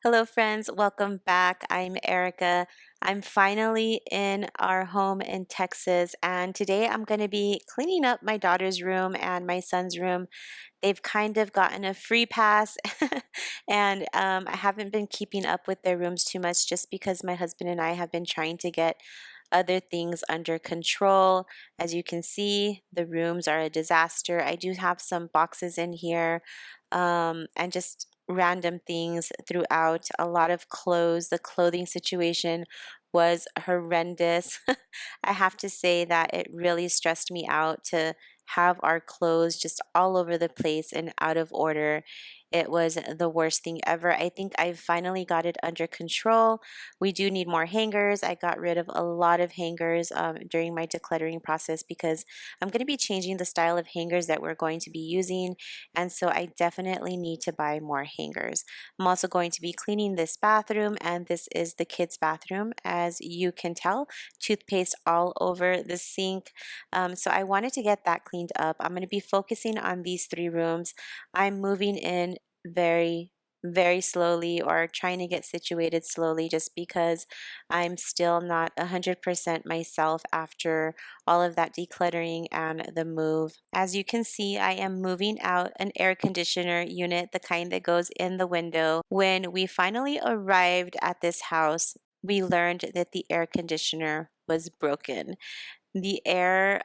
Hello, friends. Welcome back. I'm Erica. I'm finally in our home in Texas, and today I'm going to be cleaning up my daughter's room and my son's room. They've kind of gotten a free pass, and I haven't been keeping up with their rooms too much just because my husband and I have been trying to get other things under control. As you can see, the rooms are a disaster. I do have some boxes in here and just random things throughout. A lot of clothes. The clothing situation was horrendous. I have to say that it really stressed me out to have our clothes just all over the place and out of order. It was the worst thing ever. I think I finally got it under control. We do need more hangers. I got rid of a lot of hangers during my decluttering process because I'm going to be changing the style of hangers that we're going to be using. And so I definitely need to buy more hangers. I'm also going to be cleaning this bathroom, and this is the kids' bathroom. As you can tell, toothpaste all over the sink. So I wanted to get that cleaned up. I'm going to be focusing on these three rooms. I'm moving in very slowly, or trying to get situated slowly, just because I'm still not 100% myself after all of that decluttering and the move. As you can see, I am moving out an air conditioner unit, the kind that goes in the window. When we finally arrived at this house, we learned that the air conditioner was broken. The air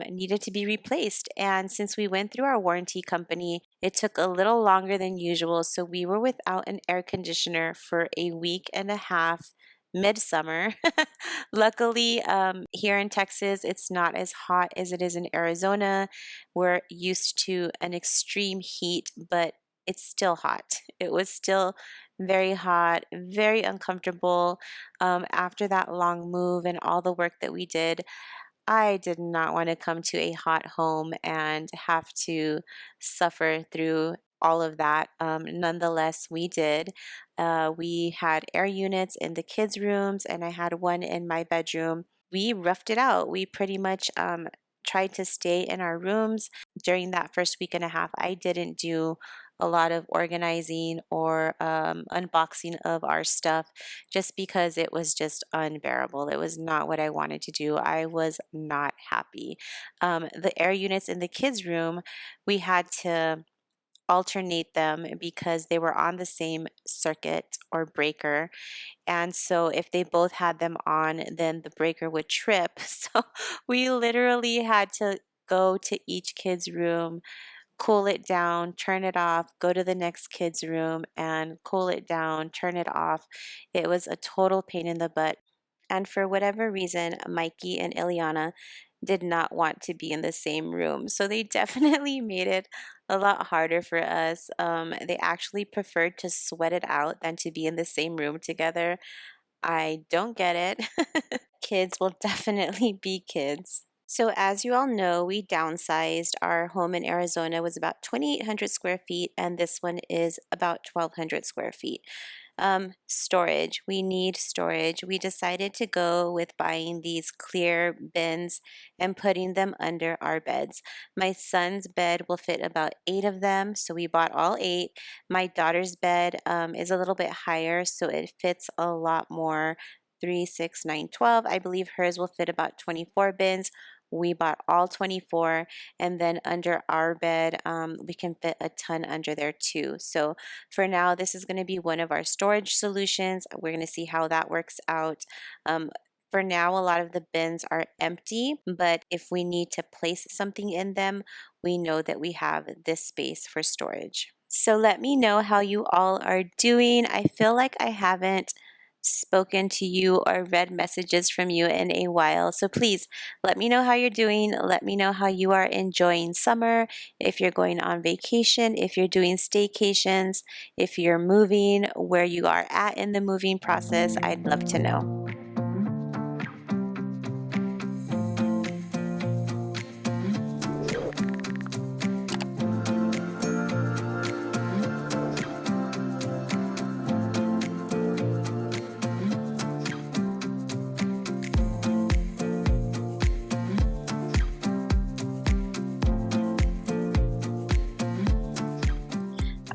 needed to be replaced. And since we went through our warranty company, it took a little longer than usual. So we were without an air conditioner for a week and a half. Midsummer. Luckily, here in Texas, it's not as hot as it is in Arizona. We're used to an extreme heat, but it's still hot. It was still very hot, very uncomfortable. After that long move and all the work that we did, I did not want to come to a hot home and have to suffer through all of that. Nonetheless, we did. We had air units in the kids' rooms, and I had one in my bedroom. We roughed it out. We pretty much tried to stay in our rooms during that first week and a half. I didn't do a lot of organizing or unboxing of our stuff just because it was just unbearable. It was not what I wanted to do. I was not happy. The air units in the kids' room, we had to alternate them because they were on the same circuit or breaker. And so if they both had them on, then the breaker would trip. So we literally had to go to each kid's room, cool it down, turn it off, go to the next kid's room and cool it down, turn it off. It was a total pain in the butt. And for whatever reason, Mikey and Iliana did not want to be in the same room. So they definitely made it a lot harder for us. They actually preferred to sweat it out than to be in the same room together. I don't get it. Kids will definitely be kids. So as you all know, we downsized. Our home in Arizona was about 2,800 square feet, and this one is about 1,200 square feet. Storage. We need storage. We decided to go with buying these clear bins and putting them under our beds. My son's bed will fit about 8 of them, so we bought all 8. My daughter's bed is a little bit higher, so it fits a lot more. 3, 6, 9, 12. I believe hers will fit about 24 bins. We bought all 24, and then under our bed, we can fit a ton under there too. So for now, this is going to be one of our storage solutions. We're going to see how that works out. For now, a lot of the bins are empty, but if we need to place something in them, we know that we have this space for storage. So let me know how you all are doing. I feel like I haven't spoken to you or read messages from you in a while. So please let me know how you're doing. Let me know how you are enjoying summer, if you're going on vacation, if you're doing staycations, if you're moving, where you are at in the moving process. I'd love to know.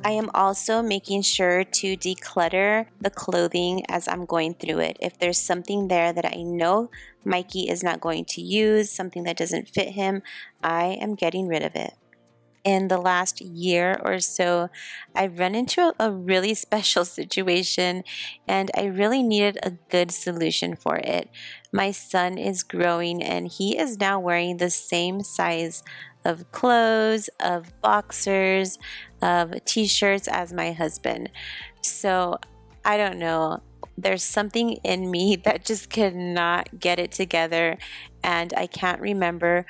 I am also making sure to declutter the clothing as I'm going through it. If there's something there that I know Mikey is not going to use, something that doesn't fit him, I am getting rid of it. In the last year or so, I've run into a really special situation and I really needed a good solution for it. My son is growing and he is now wearing the same size of clothes, of boxers, of t-shirts as my husband. So I don't know. There's something in me that just cannot get it together and I can't remember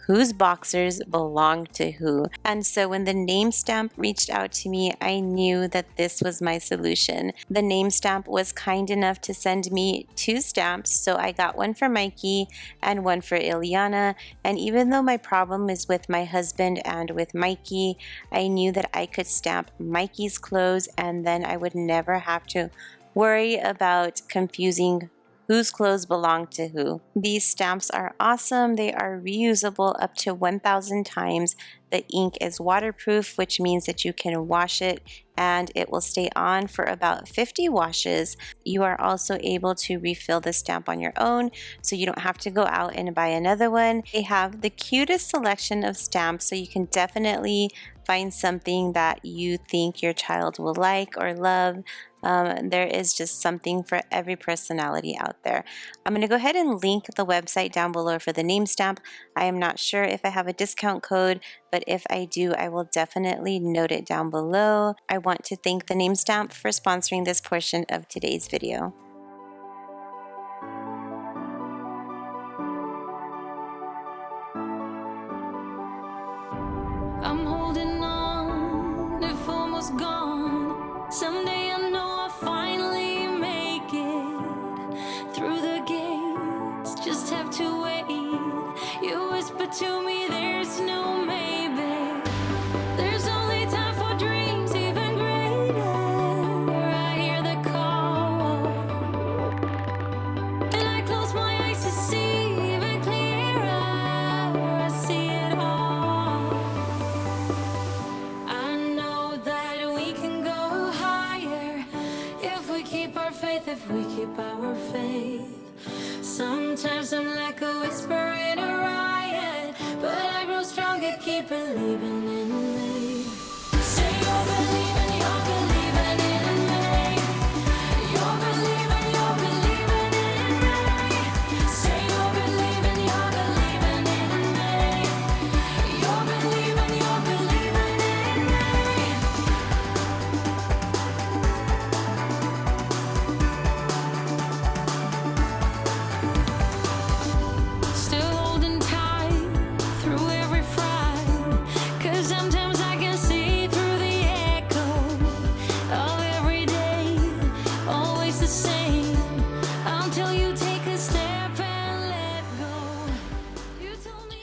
whose boxers belong to who. And so when the name stamp reached out to me, I knew that this was my solution. The name stamp was kind enough to send me 2 stamps, so I got one for Mikey and one for Iliana. And even though my problem is with my husband and with Mikey, I knew that I could stamp Mikey's clothes and then I would never have to worry about confusing whose clothes belong to who. These stamps are awesome. They are reusable up to 1,000 times. The ink is waterproof, which means that you can wash it and it will stay on for about 50 washes. You are also able to refill the stamp on your own, so you don't have to go out and buy another one. They have the cutest selection of stamps, so you can definitely find something that you think your child will like or love. There is just something for every personality out there. I'm going to go ahead and link the website down below for the name stamp. I am not sure if I have a discount code, but if I do, I will definitely note it down below. I want to thank the name stamp for sponsoring this portion of today's video. I'm holding on, if almost gone. Someday I know I'll finally make it through the gates. Just have to wait. You whisper to me, there's no maybe. There's only time for dreams even greater. I hear the call, and I close my eyes to see even clearer. I see it all. I know that we can go higher if we keep our faith, if we keep our faith. Sometimes I'm like a whisper in a riot, but I grow stronger, keep believing in me. Say you're believing in me. You're believing in me. Say you're believing in me. You're believing in me. Still holding tight through every fight, 'cause sometimes I can see through the echo of every day, always the same, until you take a step and let go. You told me.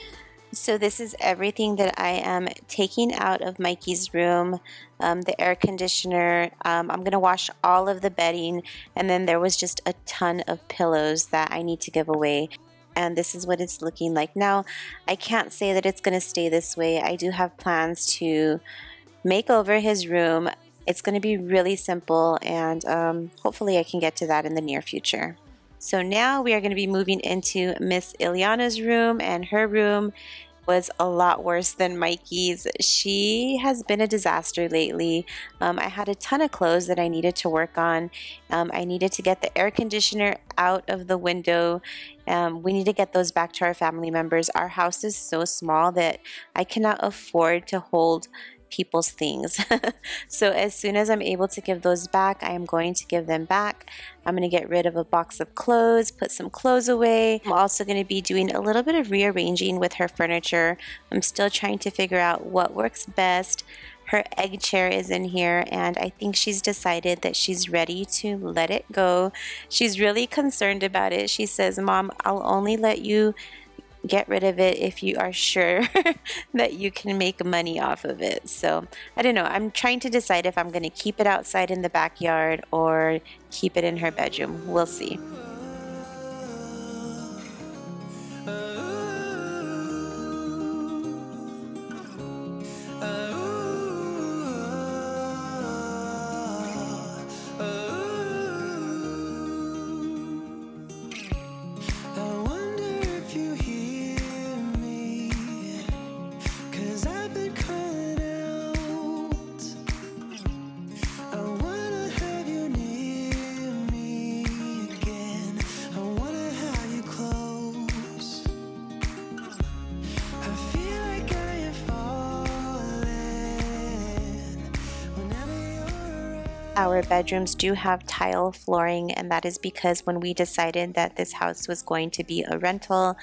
So this is everything that I am taking out of Mikey's room. The air conditioner, I'm going to wash all of the bedding, and then there was just a ton of pillows that I need to give away. And this is what it's looking like now. I can't say that it's going to stay this way. I do have plans to make over his room. It's going to be really simple, and hopefully I can get to that in the near future. So now we are going to be moving into Miss Iliana's room, and her room was a lot worse than Mikey's. She has been a disaster lately. I had a ton of clothes that I needed to work on. I needed to get the air conditioner out of the window. We need to get those back to our family members. Our house is so small that I cannot afford to hold people's things. So as soon as I'm able to give those back, I am going to give them back. I'm going to get rid of a box of clothes, put some clothes away. I'm also going to be doing a little bit of rearranging with her furniture. I'm still trying to figure out what works best. Her egg chair is in here, and I think she's decided that she's ready to let it go. She's really concerned about it. She says, "Mom, I'll only let you get rid of it if you are sure that you can make money off of it." So I don't know. I'm trying to decide if I'm going to keep it outside in the backyard or keep it in her bedroom. We'll see. our bedrooms do have tile flooring, and that is because when we decided that this house was going to be a rental,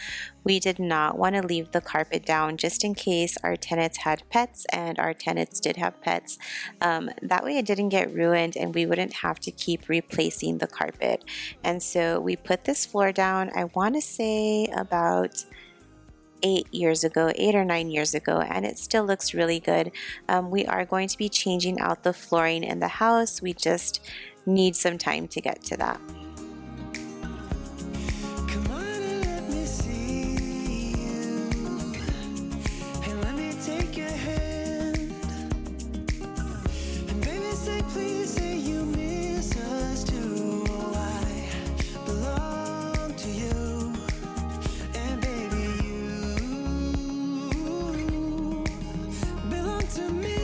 we did not want to leave the carpet down just in case our tenants had pets, and our tenants did have pets. That way it didn't get ruined and we wouldn't have to keep replacing the carpet. And so we put this floor down, I want to say about 8 years ago, 8 or 9 years ago, and it still looks really good. We are going to be changing out the flooring in the house. We just need some time to get to that. Come on and let me see you, and let me take your hand, and baby say please say you miss us too. Oh, I belong to you, and baby you belong to me.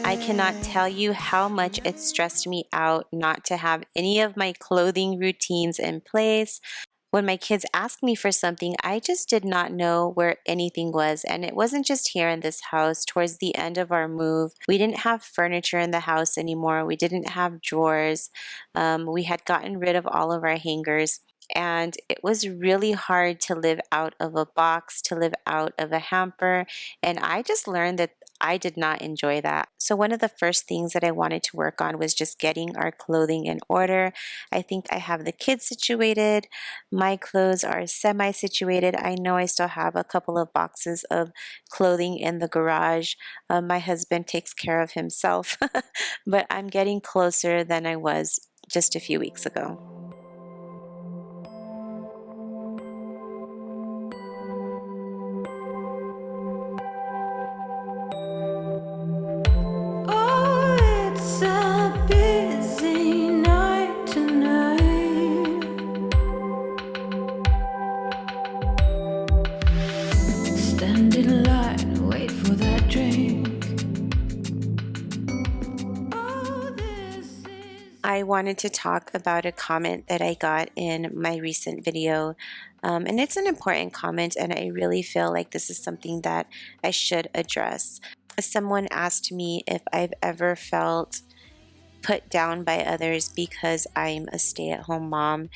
I cannot tell you how much it stressed me out not to have any of my clothing routines in place. When my kids asked me for something, I just did not know where anything was. And it wasn't just here in this house. Towards the end of our move, we didn't have furniture in the house anymore. We didn't have drawers. We had gotten rid of all of our hangers. And it was really hard to live out of a box, to live out of a hamper. And I just learned that I did not enjoy that. So one of the first things that I wanted to work on was just getting our clothing in order. I think I have the kids situated. My clothes are semi-situated. I know I still have a couple of boxes of clothing in the garage. My husband takes care of himself, but I'm getting closer than I was just a few weeks ago. Oh, it's a busy night tonight. Stand in line, wait for that drink. Oh, this is. I wanted to talk about a comment that I got in my recent video. And it's an important comment, and I really feel like this is something that I should address. Someone asked me if I've ever felt put down by others because I'm a stay-at-home mom.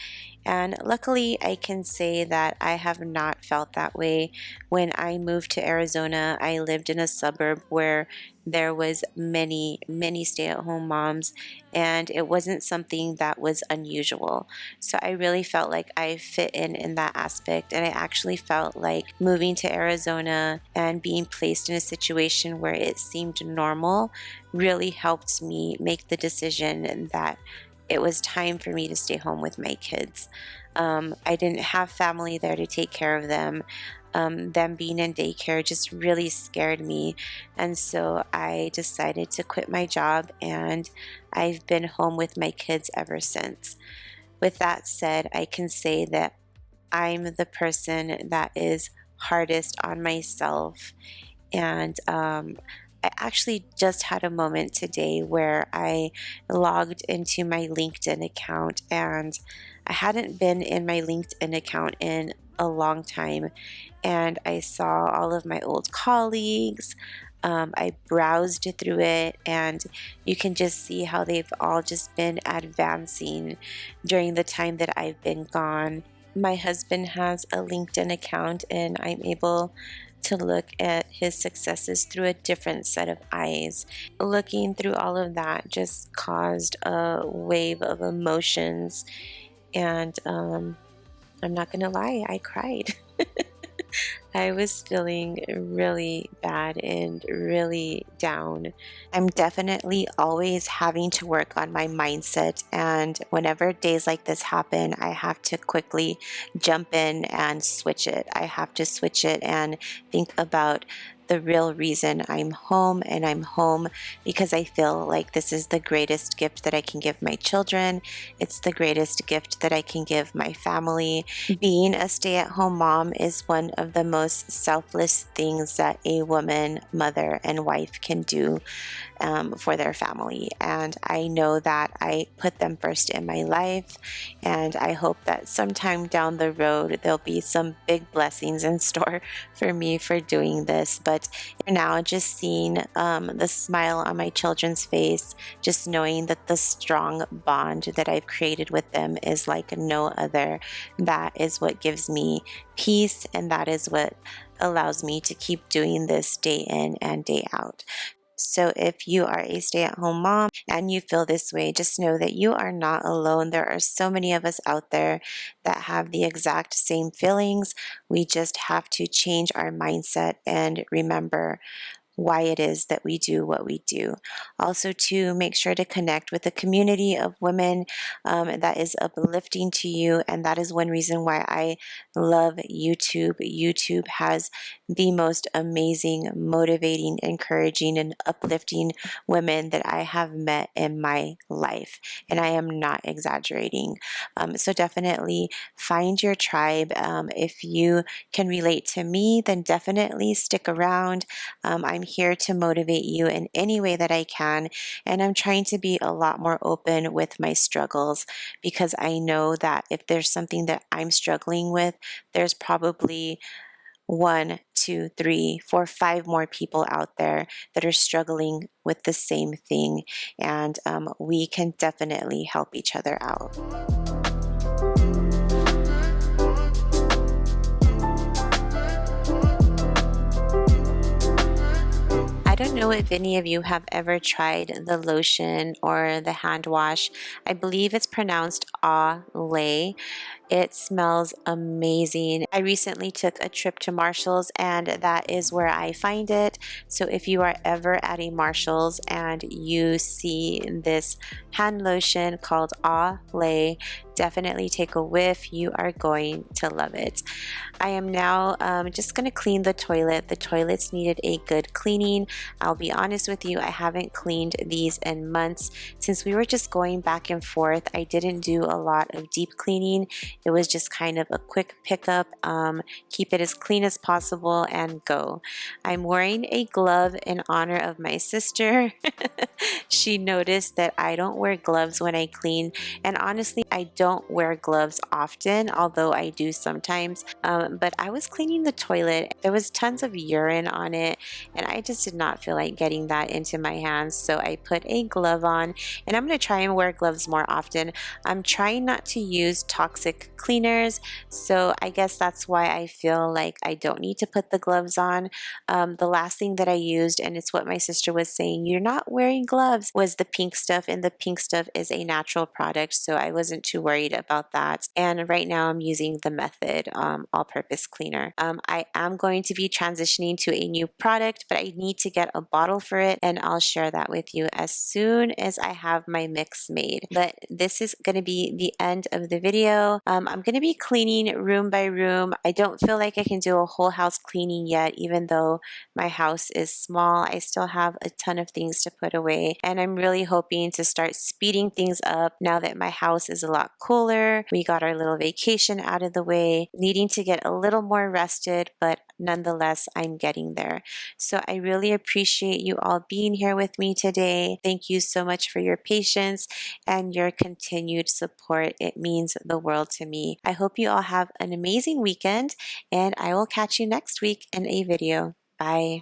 And luckily, I can say that I have not felt that way. When I moved to Arizona, I lived in a suburb where there was many stay-at-home moms, and it wasn't something that was unusual. So I really felt like I fit in that aspect, and I actually felt like moving to Arizona and being placed in a situation where it seemed normal really helped me make the decision that it was time for me to stay home with my kids. I didn't have family there to take care of them. Them being in daycare just really scared me. And so I decided to quit my job, and I've been home with my kids ever since. With that said, I can say that I'm the person that is hardest on myself. And I actually just had a moment today where I logged into my LinkedIn account, and I hadn't been in my LinkedIn account in a long time, and I saw all of my old colleagues. I browsed through it, and you can just see how they've all just been advancing during the time that I've been gone. My husband has a LinkedIn account, and I'm able to look at his successes through a different set of eyes. Looking through all of that just caused a wave of emotions, and I'm not gonna lie, I cried. I was feeling really bad and really down. I'm definitely always having to work on my mindset, and whenever days like this happen, I have to quickly jump in and switch it. I have to switch it and think about the real reason I'm home, and I'm home because I feel like this is the greatest gift that I can give my children. It's the greatest gift that I can give my family. Being a stay at home mom is one of the most selfless things that a woman, mother, and wife can do for their family. And I know that I put them first in my life. And I hope that sometime down the road, there'll be some big blessings in store for me for doing this. But for now, just seeing the smile on my children's face, just knowing that the strong bond that I've created with them is like no other, that is what gives me peace. And that is what allows me to keep doing this day in and day out. So, if you are a stay at home mom and you feel this way, just know that you are not alone. There are so many of us out there that have the exact same feelings. We just have to change our mindset and remember why it is that we do what we do. Also, to make sure to connect with a community of women that is uplifting to you. And that is one reason why I love YouTube. YouTube has the most amazing, motivating, encouraging, and uplifting women that I have met in my life. And I am not exaggerating. So definitely find your tribe. If you can relate to me, then definitely stick around. I'm here to motivate you in any way that I can, and I'm trying to be a lot more open with my struggles because I know that if there's something that I'm struggling with, there's probably one, two, three, four, five more people out there that are struggling with the same thing, and we can definitely help each other out. I don't know if any of you have ever tried the lotion or the hand wash. I believe it's pronounced Olay. It smells amazing. I recently took a trip to Marshall's, and that is where I find it. So if you are ever at a Marshall's and you see this hand lotion called Olay, definitely take a whiff. You are going to love it. I am now just going to clean the toilet. The toilets needed a good cleaning. I'll be honest with you, I haven't cleaned these in months. Since we were just going back and forth, I didn't do a lot of deep cleaning. It was just kind of a quick pickup, keep it as clean as possible, and go. I'm wearing a glove in honor of my sister. She noticed that I don't wear gloves when I clean, and honestly, I don't wear gloves often, although I do sometimes. But I was cleaning the toilet. There was tons of urine on it, and I just did not feel like getting that into my hands, so I put a glove on, and I'm going to try and wear gloves more often. I'm trying not to use toxic cleaners, so I guess that's why I feel like I don't need to put the gloves on. The last thing that I used, and it's what my sister was saying, you're not wearing gloves, was the pink stuff, and the pink stuff is a natural product, so I wasn't too worried about that. And right now I'm using the Method all-purpose cleaner. I am going to be transitioning to a new product, but I need to get a bottle for it, and I'll share that with you as soon as I have my mix made. But this is going to be the end of the video. I'm going to be cleaning room by room. I don't feel like I can do a whole house cleaning yet, even though my house is small. I still have a ton of things to put away, and I'm really hoping to start speeding things up now that my house is a lot cooler. We got our little vacation out of the way, needing to get a little more rested, but nonetheless, I'm getting there. So I really appreciate you all being here with me today. Thank you so much for your patience and your continued support. It means the world to me. I hope you all have an amazing weekend, and I will catch you next week in a video. Bye.